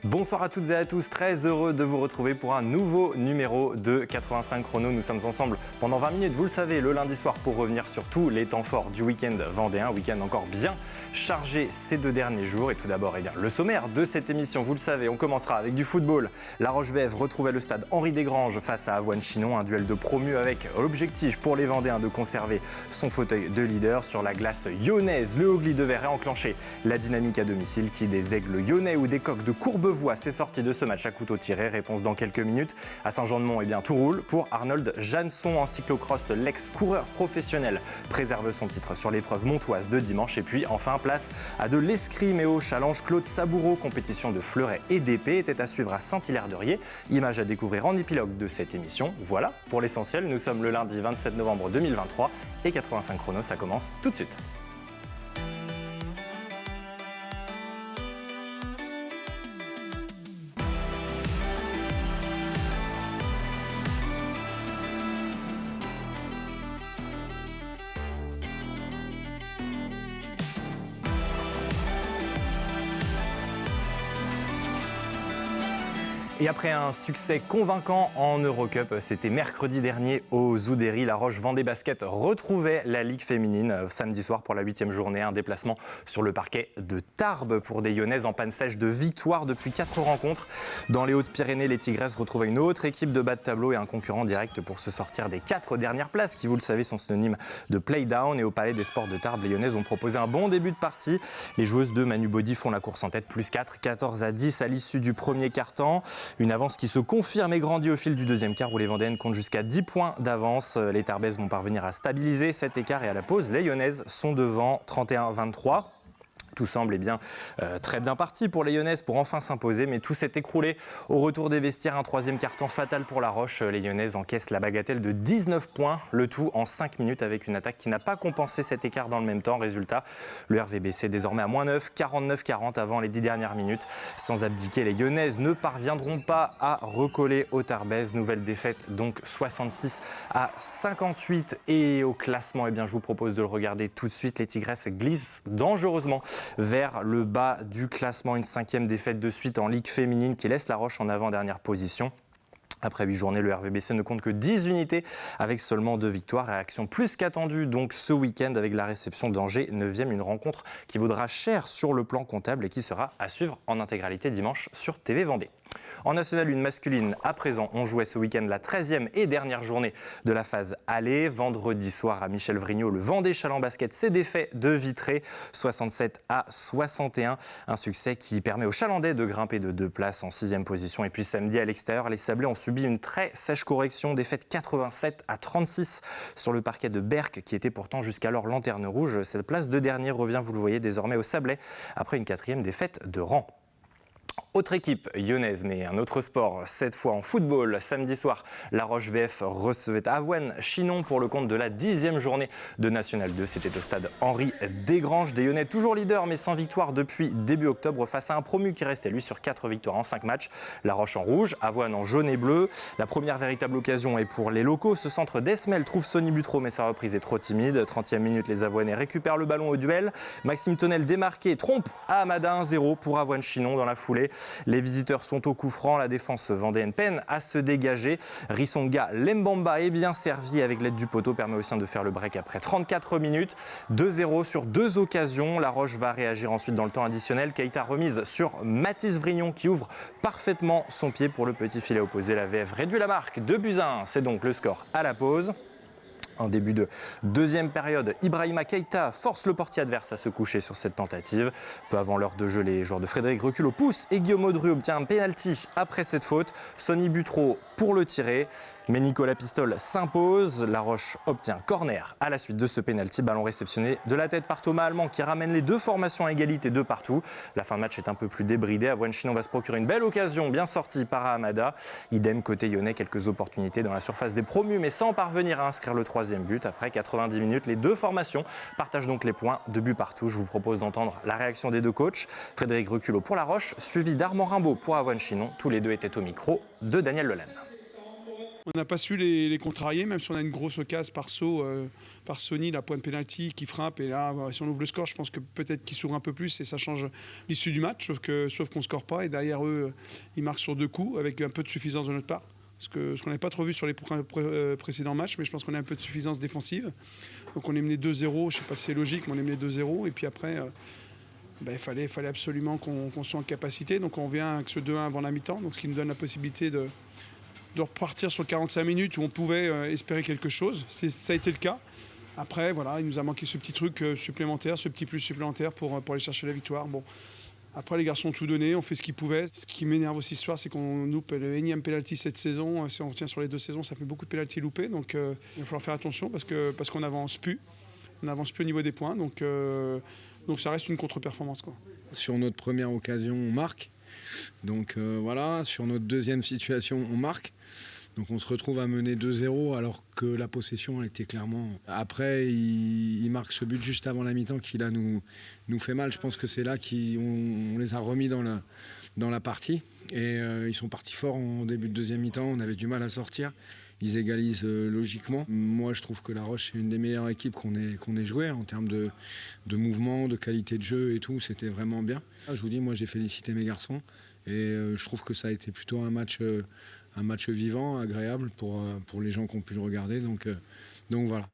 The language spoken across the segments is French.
Bonsoir à toutes et à tous, très heureux de vous retrouver pour un nouveau numéro de 85 chrono. Nous sommes ensemble pendant 20 minutes, vous le savez, le lundi soir pour revenir sur tous les temps forts du week-end vendéen. Week-end encore bien chargé ces 2 derniers jours. Et tout d'abord, le sommaire de cette émission, vous le savez, on commencera avec du football. La Roche-VF retrouvait le stade Henri Desgranges face à Avoine-Chinon, un duel de promu avec l'objectif pour les Vendéens de conserver son fauteuil de leader. Sur la glace lyonnaise, le Hogli de Verre a enclenché la dynamique à domicile qui des aigles lyonnais ou des coqs de Courbevoie s'est sorti de ce match à couteau tiré. Réponse dans quelques minutes. À Saint-Jean-de-Mont, tout roule pour Arnold Jansson en cyclocross. L'ex-coureur professionnel préserve son titre sur l'épreuve montoise de dimanche. Et puis enfin, place à de l'escrime et au challenge Claude Saboureau. Compétition de fleuret et d'épée était à suivre à Saint-Hilaire-de-Riez. Image à découvrir en épilogue de cette émission. Voilà pour l'essentiel. Nous sommes le lundi 27 novembre 2023 et 85 chrono, ça commence tout de suite. Et après un succès convaincant en Eurocup, c'était mercredi dernier au Zoudéry. La Roche Vendée Basket retrouvait la Ligue féminine samedi soir pour la 8e journée. Un déplacement sur le parquet de Tarbes pour des Lyonnaises en panne sèche de victoire depuis 4 rencontres. Dans les Hautes-Pyrénées, les Tigresses retrouvaient une autre équipe de bas de tableau et un concurrent direct pour se sortir des 4 dernières places qui, vous le savez, sont synonymes de play-down. Et au Palais des Sports de Tarbes, les Lyonnaises ont proposé un bon début de partie. Les joueuses de Manu Body font la course en tête, plus 4, 14-10 à l'issue du premier quart-temps. Une avance qui se confirme et grandit au fil du deuxième quart où les Vendéennes comptent jusqu'à 10 points d'avance. Les Tarbaises vont parvenir à stabiliser cet écart et à la pause, les Lyonnaises sont devant 31-23. Tout semble très bien parti pour les Lyonnaises pour enfin s'imposer, mais tout s'est écroulé au retour des vestiaires. Un troisième quart-temps fatal pour la Roche. Les Lyonnaises encaissent la bagatelle de 19 points, le tout en 5 minutes avec une attaque qui n'a pas compensé cet écart dans le même temps. Résultat, le RVBC désormais à -9, 49-40 avant les 10 dernières minutes. Sans abdiquer, les Lyonnaises ne parviendront pas à recoller aux Tarbaises. Nouvelle défaite donc 66-58. Et au classement, je vous propose de le regarder tout de suite. Les Tigresses glissent dangereusement vers le bas du classement. Une 5e défaite de suite en Ligue féminine qui laisse la Roche en avant-dernière position. Après 8 journées, le RVBC ne compte que 10 unités avec seulement 2 victoires. Réaction plus qu'attendue donc ce week-end avec la réception d'Angers 9e. Une rencontre qui vaudra cher sur le plan comptable et qui sera à suivre en intégralité dimanche sur TV Vendée. En National 1 masculine, à présent, on jouait ce week-end la 13e et dernière journée de la phase aller. Vendredi soir à Michel Vrignot, le Vendée Chaland Basket s'est défait de Vitré, 67-61. Un succès qui permet aux Chalandais de grimper de 2 places en 6e position. Et puis samedi à l'extérieur, les Sablés ont subi une très sèche correction, défaite 87-36 sur le parquet de Berck qui était pourtant jusqu'alors lanterne rouge. Cette place de dernier revient, vous le voyez, désormais aux Sablés après une 4e défaite de rang. Autre équipe lyonnaise, mais un autre sport, cette fois en football. Samedi soir, la Roche-VF recevait Avoine-Chinon pour le compte de la 10e journée de National 2. C'était au stade Henri Desgranges. Des Lyonnais toujours leaders, mais sans victoire depuis début octobre face à un promu qui restait lui sur 4 victoires en 5 matchs. La Roche en rouge, Avoine en jaune et bleu. La première véritable occasion est pour les locaux. Ce centre d'Esmel trouve Sonny Butreau, mais sa reprise est trop timide. 30e minute, les Avoinais récupèrent le ballon au duel. Maxime Tonnel démarqué, trompe à Amada, 1-0 pour Avoine-Chinon dans la foulée. Les visiteurs sont au coup franc, la défense vendéenne peine à se dégager. Rissonga Lembamba est bien servi avec l'aide du poteau, permet aux siens de faire le break après 34 minutes. 2-0 sur 2 occasions. La Roche va réagir ensuite dans le temps additionnel. Keita remise sur Mathis Vrignon qui ouvre parfaitement son pied pour le petit filet opposé. La VF réduit la marque, 2-1. C'est donc le score à la pause. En début de deuxième période, Ibrahima Keita force le portier adverse à se coucher sur cette tentative. Peu avant l'heure de jeu, les joueurs de Frédéric reculent au pouce et Guillaume Audru obtient un pénalty après cette faute. Sonny Butreau pour le tirer. Mais Nicolas Pistole s'impose. La Roche obtient corner à la suite de ce pénalty. Ballon réceptionné de la tête par Thomas Allemand qui ramène les 2 formations à égalité de partout. La fin de match est un peu plus débridée. Avoine-Chinon va se procurer une belle occasion bien sortie par Hamada. Idem côté lyonnais, quelques opportunités dans la surface des promus mais sans parvenir à inscrire le 3e but. Après 90 minutes, les 2 formations partagent donc les points, 2 buts partout. Je vous propose d'entendre la réaction des 2 coachs. Frédéric Reculot pour La Roche, suivi d'Armand Rimbaud pour Avoine-Chinon. Tous les 2 étaient au micro de Daniel Lelaine. On n'a pas su les contrarier, même si on a une grosse occasion par Sony, la pointe pénalty qui frappe. Et là, si on ouvre le score, je pense que peut-être qu'il s'ouvre un peu plus et ça change l'issue du match. Sauf qu'on ne score pas. Et derrière eux, ils marquent sur 2 coups avec un peu de suffisance de notre part. Ce qu'on n'avait pas trop vu sur les précédents matchs, mais je pense qu'on a un peu de suffisance défensive. Donc on est mené 2-0, je ne sais pas si c'est logique, mais on est mené 2-0. Et puis après, il fallait absolument qu'on soit en capacité. Donc on vient avec ce 2-1 avant la mi-temps, donc ce qui nous donne la possibilité de repartir sur 45 minutes où on pouvait espérer quelque chose. Ça a été le cas. Après, voilà, il nous a manqué ce petit truc supplémentaire, ce petit plus supplémentaire pour aller chercher la victoire. Bon. Après, les garçons ont tout donné, on fait ce qu'ils pouvaient. Ce qui m'énerve aussi ce soir, c'est qu'on loupe le énième penalty cette saison. Si on tient sur les 2 saisons, ça fait beaucoup de penalty loupés. Donc il va falloir faire attention parce qu'on n'avance plus. On n'avance plus au niveau des points. Donc ça reste une contre-performance, quoi. Sur notre première occasion, on marque. Donc voilà, sur notre deuxième situation, on marque. Donc on se retrouve à mener 2-0 alors que la possession elle était clairement... Après, il marque ce but juste avant la mi-temps qui là nous fait mal. Je pense que c'est là qu'on les a remis dans la partie. Et ils sont partis fort en début de deuxième mi-temps. On avait du mal à sortir. Ils égalisent logiquement. Moi, je trouve que La Roche, c'est une des meilleures équipes qu'on ait joué en termes de mouvement, de qualité de jeu et tout. C'était vraiment bien. Je vous dis, moi, j'ai félicité mes garçons. Et je trouve que ça a été plutôt un match vivant, agréable pour les gens qui ont pu le regarder. Donc voilà.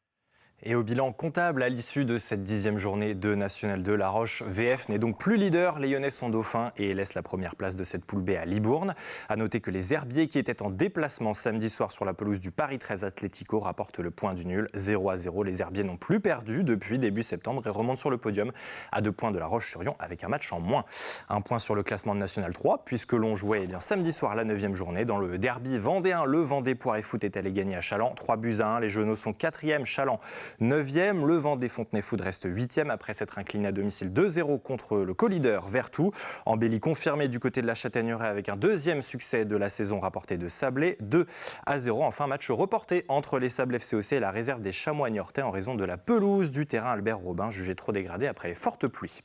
Et au bilan comptable, à l'issue de cette 10e journée de National 2, La Roche VF n'est donc plus leader. Les Lyonnais sont dauphins et laissent la première place de cette poule B à Libourne. À noter que les Herbiers, qui étaient en déplacement samedi soir sur la pelouse du Paris 13 Atlético, rapportent le point du nul, 0-0. Les Herbiers n'ont plus perdu depuis début septembre et remontent sur le podium à 2 points de La Roche-sur-Yon avec un match en moins. Un point sur le classement de National 3, puisque l'on jouait samedi soir la 9e journée. Dans le derby vendéen, le Vendée Poiré Foot est allé gagner à Chaland, 3-1. Les Genoux sont 4e, Chaland 9e, le Vendée Fontenay Foot reste 8e après s'être incliné à domicile 2-0 contre le co-leader Vertou. Embellie confirmée du côté de la Châtaigneraie avec un 2e succès de la saison rapporté de Sablé, 2-0. Enfin, match reporté entre les Sables FCOC et la réserve des Chamois Niortais en raison de la pelouse du terrain Albert Robin, jugée trop dégradée après les fortes pluies.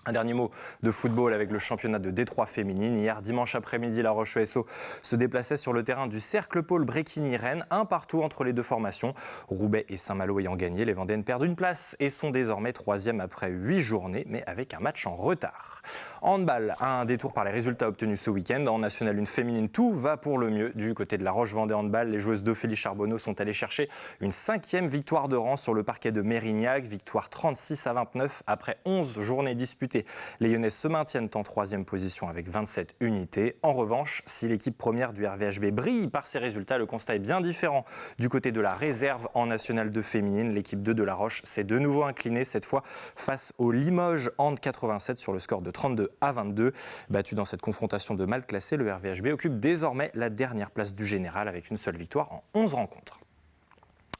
Un dernier mot de football avec le championnat de Détroit féminine. Hier dimanche après-midi, La Roche-ESO se déplaçait sur le terrain du Cercle Paul Bréquigny-Rennes, 1-1 entre les 2 formations. Roubaix et Saint-Malo ayant gagné, les Vendéennes perdent une place et sont désormais 3e après 8 journées, mais avec un match en retard. Handball, un détour par les résultats obtenus ce week-end. En National 1 féminine, tout va pour le mieux du côté de La Roche-Vendée Handball. Les joueuses d'Ophélie Charbonneau sont allées chercher une 5e victoire de rang sur le parquet de Mérignac. Victoire 36-29 après 11 journées disputées. Les Lyonnais se maintiennent en 3e position avec 27 unités. En revanche, si l'équipe première du RVHB brille par ses résultats, le constat est bien différent du côté de la réserve en National 2 féminine. L'équipe 2 de La Roche s'est de nouveau inclinée, cette fois face au Limoges Hand 87 sur le score de 32-22. Battu dans cette confrontation de mal classés, le RVHB occupe désormais la dernière place du général avec une seule victoire en 11 rencontres.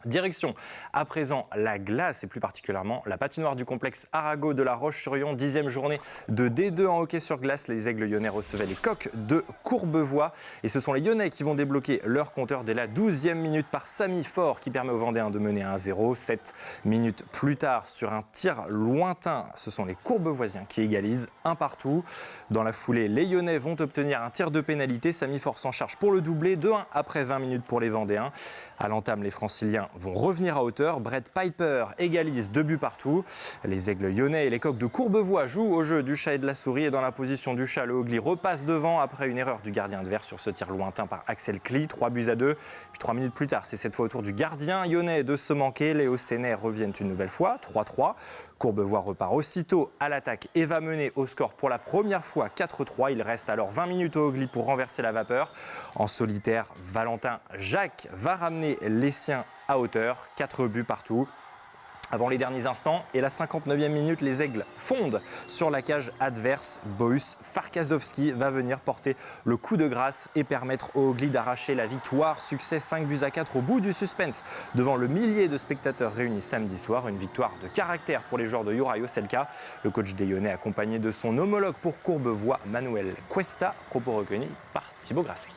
Direction à présent la glace et plus particulièrement la patinoire du complexe Arago de La Roche-sur-Yon. 10e journée de D2 en hockey sur glace. Les Aigles lyonnais recevaient les Coqs de Courbevoie. Et ce sont les Lyonnais qui vont débloquer leur compteur dès la 12e minute par Samy Fort qui permet aux Vendéens de mener 1-0. 7 minutes plus tard, sur un tir lointain, ce sont les Courbevoisiens qui égalisent 1-1. Dans la foulée, les Lyonnais vont obtenir un tir de pénalité. Samy Fort s'en charge pour le doubler. 2-1 après 20 minutes pour les Vendéens. À l'entame, les Franciliens vont revenir à hauteur. Brett Piper égalise 2 buts partout. Les Aigles lyonnais et les Coqs de Courbevoie jouent au jeu du chat et de la souris. Et dans la position du chat, le Hogli repasse devant après une erreur du gardien adverse sur ce tir lointain par Axel Kli. 3-2. Puis 3 minutes plus tard, c'est cette fois au tour du gardien lyonnais de se manquer. Les Haussennais reviennent une nouvelle fois. 3-3. Courbevoie repart aussitôt à l'attaque et va mener au score pour la première fois 4-3. Il reste alors 20 minutes au Hogli pour renverser la vapeur. En solitaire, Valentin Jacques va ramener les siens à hauteur. 4 buts partout. Avant les derniers instants et la 59e minute, les Aigles fondent sur la cage adverse. Bohus Farkazowski va venir porter le coup de grâce et permettre au Hogli d'arracher la victoire. Succès 5-4 au bout du suspense devant le millier de spectateurs réunis samedi soir. Une victoire de caractère pour les joueurs de Juraj Oselka. Le coach des Lyonnais accompagné de son homologue pour Courbevoie, Manuel Cuesta. Propos recueillis par Thibaut Grasset.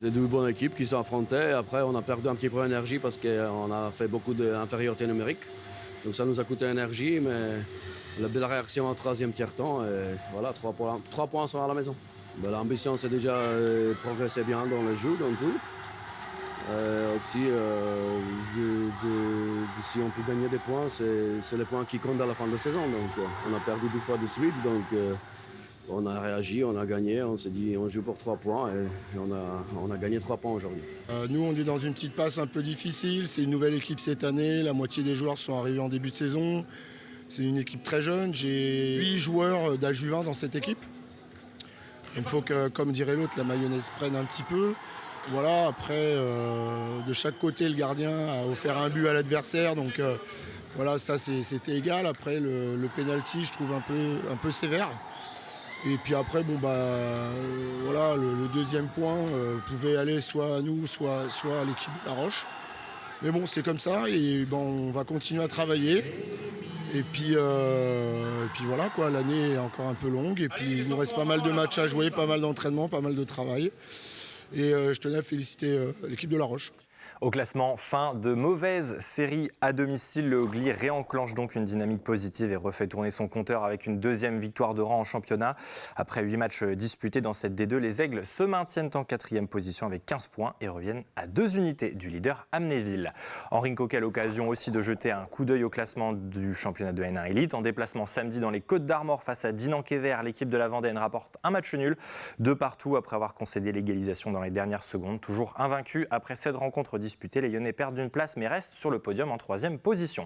Des 2 bonnes équipes qui s'affrontaient. Après, on a perdu un petit peu d'énergie parce qu'on a fait beaucoup d'infériorité numérique. Donc ça nous a coûté énergie, mais la belle réaction en 3e tiers-temps. Et voilà, 3 points sont à la maison. L'ambition, c'est déjà progresser bien dans le jeu, dans tout. Aussi, si on peut gagner des points, c'est les points qui comptent à la fin de la saison. Donc, on a perdu 2 fois de suite, donc on a réagi, on a gagné, on s'est dit on joue pour 3 points et on a gagné 3 points aujourd'hui. Nous, on est dans une petite passe un peu difficile. C'est une nouvelle équipe cette année. La moitié des joueurs sont arrivés en début de saison. C'est une équipe très jeune. J'ai 8 joueurs d'âge U20 dans cette équipe. Il faut que, comme dirait l'autre, la mayonnaise prenne un petit peu. Voilà, après, de chaque côté, le gardien a offert un but à l'adversaire. Donc voilà, ça c'était égal. Après, le penalty, je trouve un peu sévère. Et puis après, voilà, le deuxième point pouvait aller soit à nous, soit à l'équipe de La Roche. Mais bon, c'est comme ça et on va continuer à travailler. Et puis voilà, quoi, l'année est encore un peu longue. Et puis il nous reste pas mal de matchs à jouer, pas mal d'entraînement, pas mal de travail. Et je tenais à féliciter l'équipe de La Roche. Au classement, fin de mauvaise série à domicile. Le Hogli réenclenche donc une dynamique positive et refait tourner son compteur avec une 2e victoire de rang en championnat. Après 8 matchs disputés dans cette D2, les Aigles se maintiennent en 4e position avec 15 points et reviennent à 2 unités du leader Amnéville. Henri Coquet a l'occasion aussi de jeter un coup d'œil au classement du championnat de N1 Elite. En déplacement samedi dans les Côtes d'Armor face à Dinan-Quévert, l'équipe de la Vendéenne rapporte un match nul de partout après avoir concédé l'égalisation dans les dernières secondes. Toujours invaincu après 7 rencontres disputées, les Lyonnais perdent d'une place mais restent sur le podium en 3e position.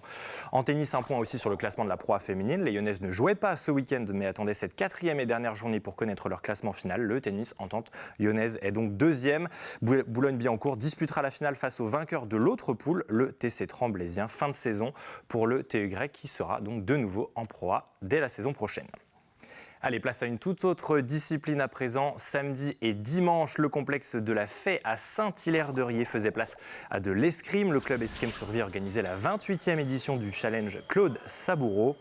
En tennis, un point aussi sur le classement de la Pro A féminine. Les Lyonnaises ne jouaient pas ce week-end mais attendaient cette 4e et dernière journée pour connaître leur classement final. Le tennis en tente lyonnaise est donc 2e. Boulogne-Billancourt disputera la finale face au vainqueur de l'autre poule, le TC Tremblaisien. Fin de saison pour le TU Grec qui sera donc de nouveau en Pro A dès la saison prochaine. Allez, place à une toute autre discipline à présent. Samedi et dimanche, le complexe de la Faye à Saint-Hilaire-de-Riez faisait place à de l'escrime. Le club Escrime Survie organisait la 28e édition du challenge Claude Saboureau.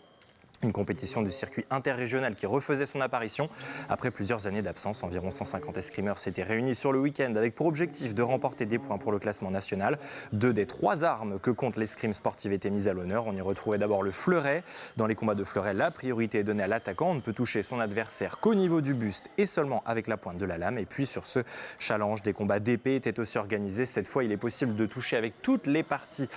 Une compétition du circuit interrégional qui refaisait son apparition. Après plusieurs années d'absence, environ 150 escrimeurs s'étaient réunis sur le week-end avec pour objectif de remporter des points pour le classement national. 2 des 3 armes que compte l'escrime sportive étaient mises à l'honneur. On y retrouvait d'abord le fleuret. Dans les combats de fleuret, la priorité est donnée à l'attaquant. On ne peut toucher son adversaire qu'au niveau du buste et seulement avec la pointe de la lame. Et puis sur ce challenge, des combats d'épée étaient aussi organisés. Cette fois, il est possible de toucher avec toutes les parties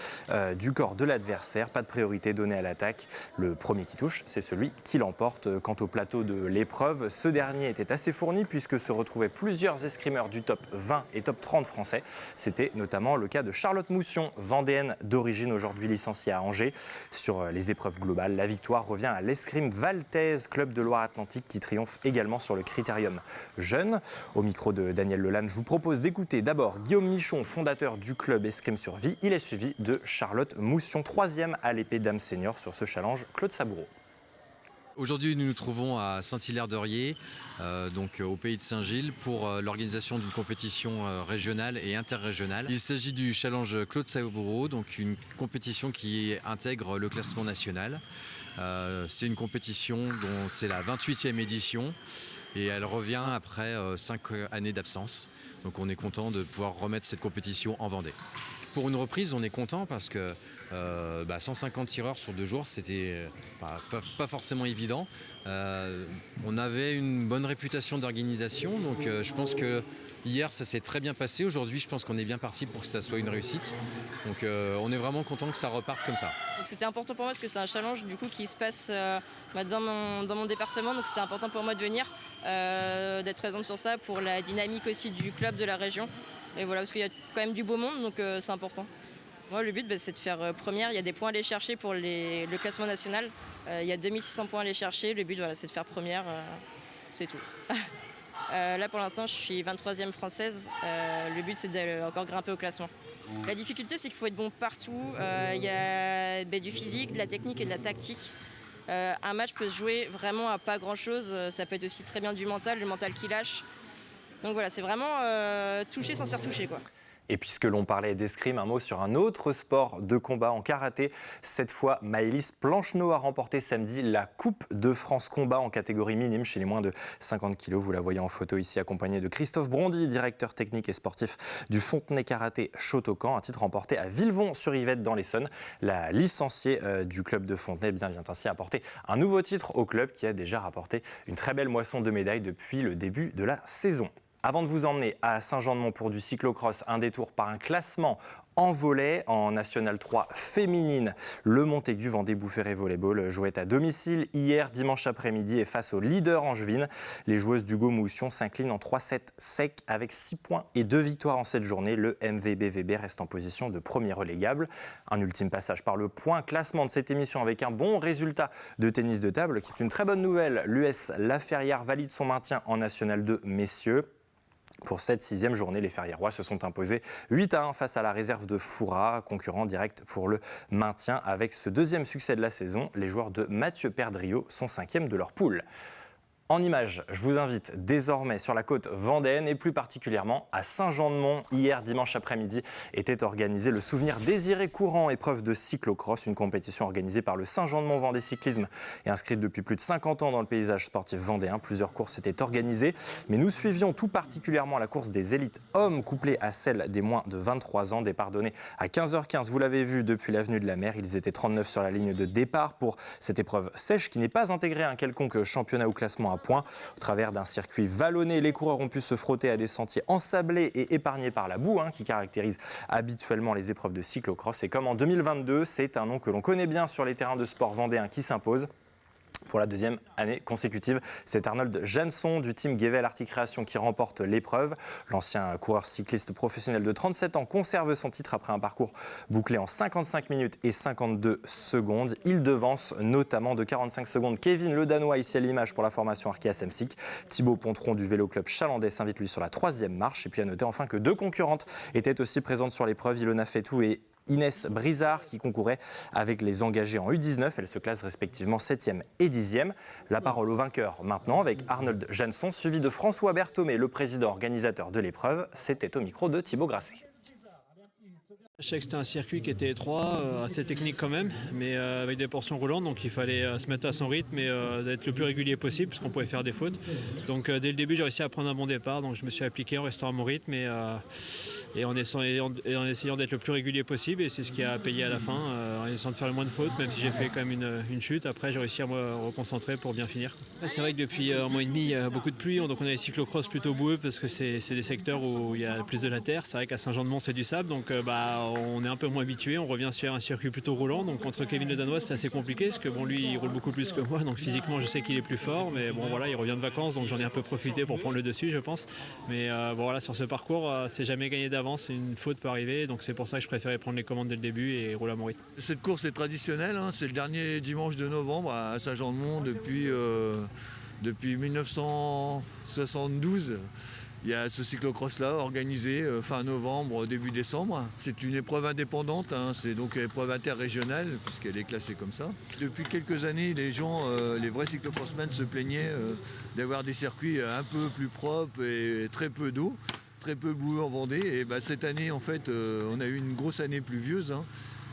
du corps de l'adversaire. Pas de priorité donnée à l'attaque. Le premier qui touche, c'est celui qui l'emporte. Quant au plateau de l'épreuve, ce dernier était assez fourni puisque se retrouvaient plusieurs escrimeurs du top 20 et top 30 français. C'était notamment le cas de Charlotte Moussion, vendéenne d'origine, aujourd'hui licenciée à Angers. Sur les épreuves globales, la victoire revient à l'escrime valtaise, club de Loire-Atlantique qui triomphe également sur le critérium jeune. Au micro de Daniel Lelanne, je vous propose d'écouter d'abord Guillaume Michon, fondateur du club Escrime Survie. Il est suivi de Charlotte Moussion, 3e à l'épée dame senior sur ce challenge Claude Saboureau. Aujourd'hui, nous nous trouvons à Saint-Hilaire-de-Riez, donc au pays de Saint-Gilles, pour l'organisation d'une compétition régionale et interrégionale. Il s'agit du challenge Claude Saboureau, donc une compétition qui intègre le classement national. C'est une compétition dont c'est la 28e édition et elle revient après 5 années d'absence. Donc on est content de pouvoir remettre cette compétition en Vendée. Pour une reprise, on est content parce que 150 tireurs sur 2 jours, c'était pas forcément évident. On avait une bonne réputation d'organisation, donc je pense que hier, ça s'est très bien passé. Aujourd'hui, je pense qu'on est bien parti pour que ça soit une réussite. Donc on est vraiment content que ça reparte comme ça. Donc, c'était important pour moi parce que c'est un challenge du coup, qui se passe dans mon département. Donc c'était important pour moi de venir, d'être présente sur ça pour la dynamique aussi du club de la région. Et voilà, parce qu'il y a quand même du beau monde, donc c'est important. Moi, le but, c'est de faire première. Il y a des points à aller chercher pour le classement national. Il y a 2600 points à aller chercher. Le but, voilà, c'est de faire première. C'est tout. Là, pour l'instant, je suis 23e française. Le but, c'est d'aller encore grimper au classement. La difficulté, c'est qu'il faut être bon partout. Il y a du physique, de la technique et de la tactique. Un match peut se jouer vraiment à pas grand-chose. Ça peut être aussi très bien du mental, le mental qui lâche. Donc voilà, c'est vraiment toucher sans se faire toucher, quoi. Et puisque l'on parlait d'escrime, un mot sur un autre sport de combat en karaté. Cette fois, Maëlys Plancheneau a remporté samedi la Coupe de France Combat en catégorie minime chez les moins de 50 kg. Vous la voyez en photo ici, accompagnée de Christophe Brondy, directeur technique et sportif du Fontenay Karaté Shotokan. Un titre remporté à Villevon-sur-Yvette dans l'Essonne. La licenciée du club de Fontenay vient ainsi apporter un nouveau titre au club qui a déjà rapporté une très belle moisson de médailles depuis le début de la saison. Avant de vous emmener à Saint-Jean-de-Mont pour du cyclocross, un détour par un classement en volley en National 3 féminine. Le Montaigu Vendée Boufféré Volleyball jouait à domicile hier dimanche après-midi et face au leader angevine. Les joueuses d'Hugo Moussion s'inclinent en 3-7 secs avec 6 points et 2 victoires en cette journée. Le MVBVB reste en position de premier relégable. Un ultime passage par le point classement de cette émission avec un bon résultat de tennis de table qui est une très bonne nouvelle. L'US La Ferrière valide son maintien en National 2 messieurs. Pour cette 6e journée, les Ferriérois se sont imposés 8-1 face à la réserve de Foura, concurrent direct pour le maintien. Avec ce 2e succès de la saison, les joueurs de Mathieu Perdriau sont 5e de leur poule. En images, je vous invite désormais sur la côte vendéenne et plus particulièrement à Saint-Jean-de-Mont. Hier, dimanche après-midi, était organisé le Souvenir Désiré Courant, épreuve de cyclocross, une compétition organisée par le Saint-Jean-de-Mont Vendée Cyclisme et inscrite depuis plus de 50 ans dans le paysage sportif vendéen. Plusieurs courses étaient organisées, mais nous suivions tout particulièrement la course des élites hommes couplée à celle des moins de 23 ans. Départ donné à 15h15, vous l'avez vu, depuis l'avenue de la Mer. Ils étaient 39 sur la ligne de départ pour cette épreuve sèche qui n'est pas intégrée à un quelconque championnat ou classement à points. Au travers d'un circuit vallonné, les coureurs ont pu se frotter à des sentiers ensablés et épargnés par la boue qui caractérise habituellement les épreuves de cyclocross. Et comme en 2022, c'est un nom que l'on connaît bien sur les terrains de sport vendéens qui s'impose. Pour la 2e année consécutive, c'est Arnold Jansson du team Gevel Arctic Création qui remporte l'épreuve. L'ancien coureur cycliste professionnel de 37 ans conserve son titre après un parcours bouclé en 55 minutes et 52 secondes. Il devance notamment de 45 secondes Kevin Le Danois, ici à l'image pour la formation Arkea Semsic. Thibaut Pontron du Vélo Club Chalandais s'invite lui sur la 3e marche. Et puis à noter enfin que 2 concurrentes étaient aussi présentes sur l'épreuve, Ilona Fetou et Inès Brizard qui concouraient avec les engagés en U19. Elles se classent respectivement 7e et 10e. La parole au vainqueur maintenant avec Arnold Jansson, suivi de François Berthomé, le président organisateur de l'épreuve. C'était au micro de Thibaut Grasset. Je sais que c'était un circuit qui était étroit, assez technique quand même, mais avec des portions roulantes, donc il fallait se mettre à son rythme et d'être le plus régulier possible, parce qu'on pouvait faire des fautes. Donc dès le début, j'ai réussi à prendre un bon départ, donc je me suis appliqué en restant à mon rythme et en essayant d'être le plus régulier possible, et c'est ce qui a payé à la fin, en essayant de faire le moins de fautes, même si j'ai fait quand même une chute. Après, j'ai réussi à me reconcentrer pour bien finir. C'est vrai que depuis un mois et demi, il y a beaucoup de pluie, donc on a des cyclocross plutôt boueux, parce que c'est des secteurs où il y a plus de la terre. C'est vrai qu'à Saint-Jean-de-Mont, c'est du sable, donc on est un peu moins habitué, on revient sur un circuit plutôt roulant. Donc contre Kevin Le Danois, c'est assez compliqué parce que lui il roule beaucoup plus que moi, donc physiquement je sais qu'il est plus fort, mais bon voilà, il revient de vacances, donc j'en ai un peu profité pour prendre le dessus, je pense. Mais voilà, sur ce parcours, c'est jamais gagné d'avance, une faute peut arriver, donc c'est pour ça que je préférais prendre les commandes dès le début et rouler à mon rythme. Cette course est traditionnelle, c'est le dernier dimanche de novembre à Saint-Jean-de-Mont depuis 1972. Il y a ce cyclocross-là organisé fin novembre, début décembre. C'est une épreuve indépendante, c'est donc une épreuve interrégionale puisqu'elle est classée comme ça. Depuis quelques années, les gens, les vrais cyclocrossmen se plaignaient d'avoir des circuits un peu plus propres et très peu d'eau, très peu boueux en Vendée. Et cette année, en fait, on a eu une grosse année pluvieuse.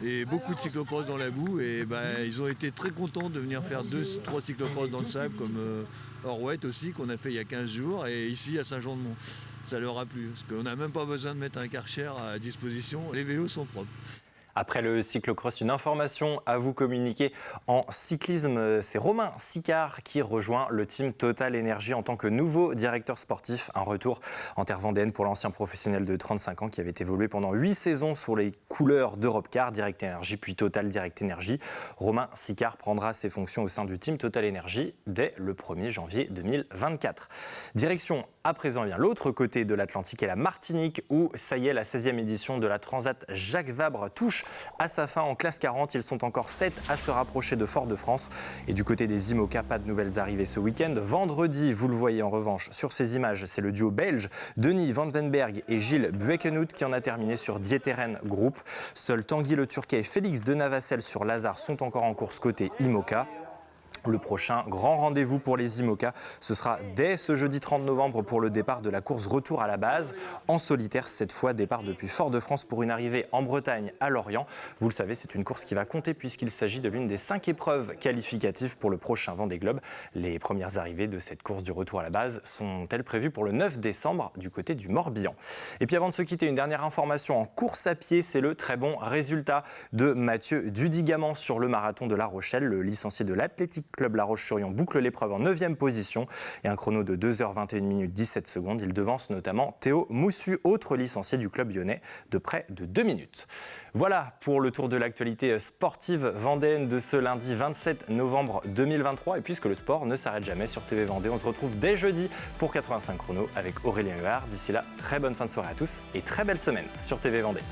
Et beaucoup de cyclocross dans la boue et ils ont été très contents de venir faire 2-3 cyclocross dans le sable comme Orwet aussi qu'on a fait il y a 15 jours et ici à Saint-Jean-de-Mont. Ça leur a plu parce qu'on n'a même pas besoin de mettre un Karcher à disposition, les vélos sont propres. Après le cyclocross, une information à vous communiquer en cyclisme. C'est Romain Sicard qui rejoint le team Total Energy en tant que nouveau directeur sportif. Un retour en terre vendéenne pour l'ancien professionnel de 35 ans qui avait évolué pendant 8 saisons sous les couleurs d'Europecar, Direct Energy puis Total Direct Energy. Romain Sicard prendra ses fonctions au sein du team Total Energy dès le 1er janvier 2024. Direction à présent l'autre côté de l'Atlantique et la Martinique où ça y est, la 16e édition de la Transat Jacques Vabre touche à sa fin en classe 40. Ils sont encore 7 à se rapprocher de Fort-de-France. Et du côté des IMOCA, pas de nouvelles arrivées ce week-end. Vendredi, vous le voyez en revanche sur ces images, c'est le duo belge Denis Van den Berg et Gilles Buekenhout qui en a terminé sur Dieteren Group. Seuls Tanguy Le Turquet et Félix de Navacelle sur Lazare sont encore en course côté IMOCA. Le prochain grand rendez-vous pour les IMOCA, ce sera dès ce jeudi 30 novembre pour le départ de la course retour à la base. En solitaire, cette fois, départ depuis Fort-de-France pour une arrivée en Bretagne à Lorient. Vous le savez, c'est une course qui va compter puisqu'il s'agit de l'une des 5 épreuves qualificatives pour le prochain Vendée Globe. Les premières arrivées de cette course du retour à la base sont-elles prévues pour le 9 décembre du côté du Morbihan. Et puis avant de se quitter, une dernière information en course à pied, c'est le très bon résultat de Mathieu Dudigamant sur le marathon de La Rochelle. Le licencié de l'Athletic Club La Roche-sur-Yon boucle l'épreuve en 9e position et un chrono de 2h21 minutes 17 secondes. Il devance notamment Théo Moussu, autre licencié du club lyonnais, de près de 2 minutes. Voilà pour le tour de l'actualité sportive vendéenne de ce lundi 27 novembre 2023. Et puisque le sport ne s'arrête jamais sur TV Vendée, on se retrouve dès jeudi pour 85 chronos avec Aurélien Huard. D'ici là, très bonne fin de soirée à tous et très belle semaine sur TV Vendée.